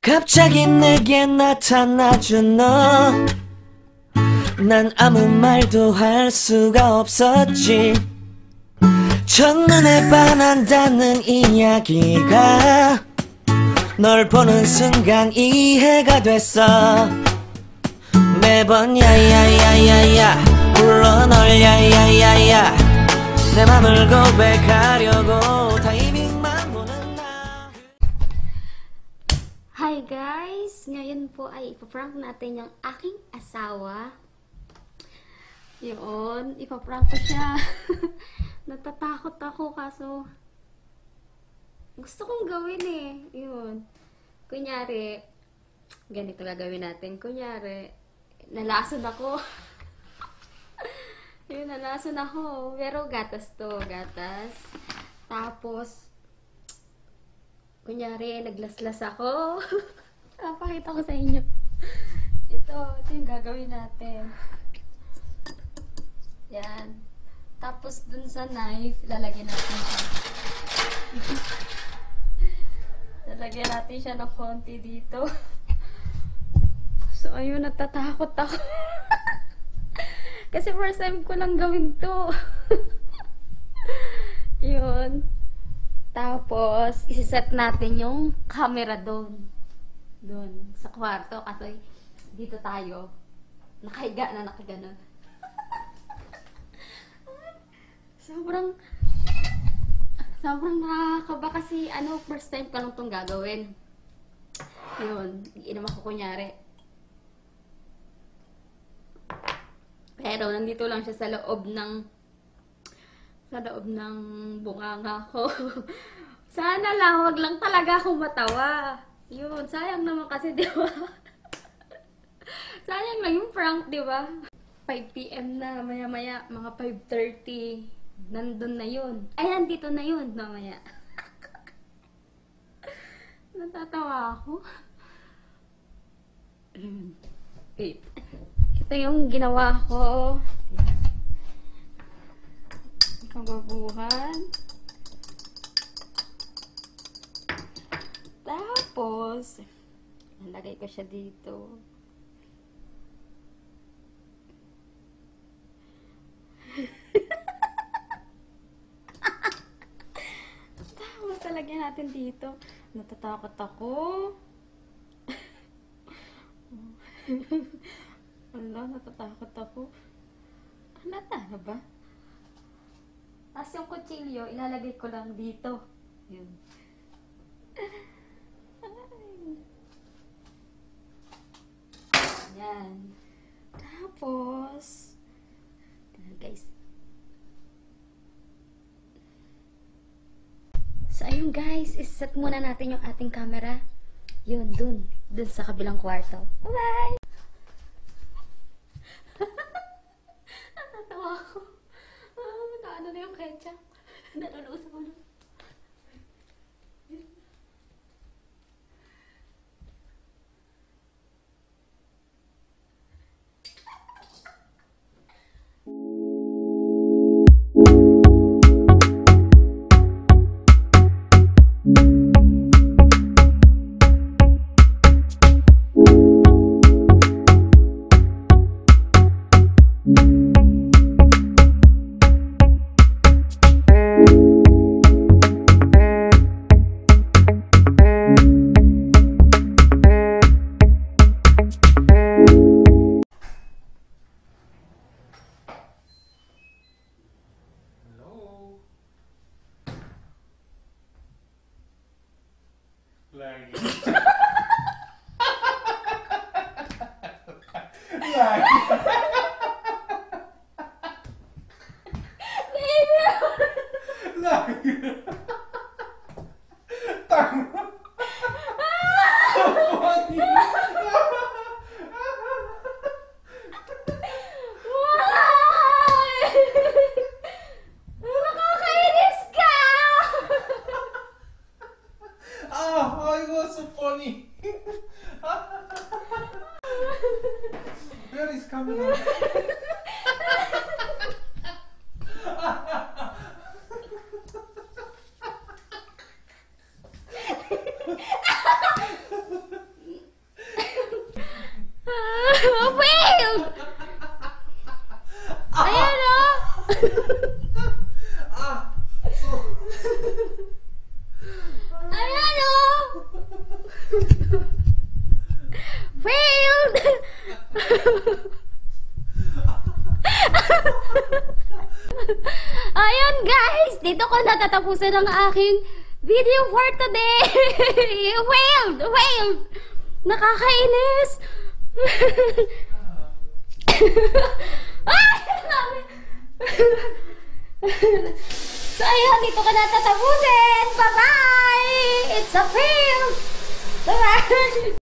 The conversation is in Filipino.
갑자기 내게 나타나준 너, 난 아무 말도 할 수가 없었지. 첫눈에 반한다는 이야기가 널 보는 순간 이해가 됐어. 매번 야야야야야 불러 널 야야야야, 내 맘을 고백하려고 타이밍만 보는 나. Hi guys! Ngayon po ay ipaprank natin yung aking asawa. Yun, ipaprank ko siya. Natatakot ako kaso gusto kong gawin eh. Yun. Kunyari, ganito gagawin natin. Kunyari, nalason ako. Yun, nalason ako. Pero gatas to, gatas. Tapos, kunyari, naglaslas ako. Pakita ko sa inyo. Ito yung gagawin natin. Yan. Tapos, dun sa knife, lalagyan natin siya. Lalagyan natin siya ng konti dito. So, ayun, natatakot ako. Kasi first time ko lang gawin to. Yun. Tapos, isiset natin yung camera doon. Doon, sa kwarto. Kasi, dito tayo. Nakahiga na, nakaganon. Sobrang nakakaba kasi, first time ko lang itong gagawin. Yun, iinom ako kunyari. Pero, nandito lang siya sa loob ng bunganga ko. Sana lang, wag lang talaga akong matawa. Yun, sayang naman kasi, di ba? Sayang lang yung prank, di ba? 5 PM na, maya-maya, mga 5:30. Nandun na yun. Ayan, dito na yun, mamaya. Natatawa ako. Wait. Ito yung ginawa ko. Pagbabuhan. Tapos, nalagay ko siya dito. Tapos, talagyan natin dito. Natatakot ako. Wala, natatakot ako. Halata na ba? Tapos yung kutsilyo, ilalagay ko lang dito. Yun. Yan. Tapos, guys. So, ayun guys, iset muna natin yung ating camera. Yun, dun sa kabilang kwarto. Bye-bye! Natatawa ako. Ano na yung ketchup? Nalulus ako na. Lagi. Lagi. Tama. Nakakainis ka! Oh, it was so funny. Where is camera? Ayun guys, dito ko natatapusan ang aking video for today. Wailed. Nakakainis. Ay, so ayun, dito ko natatapusin. Bye-bye. It's a fail. Bye-bye.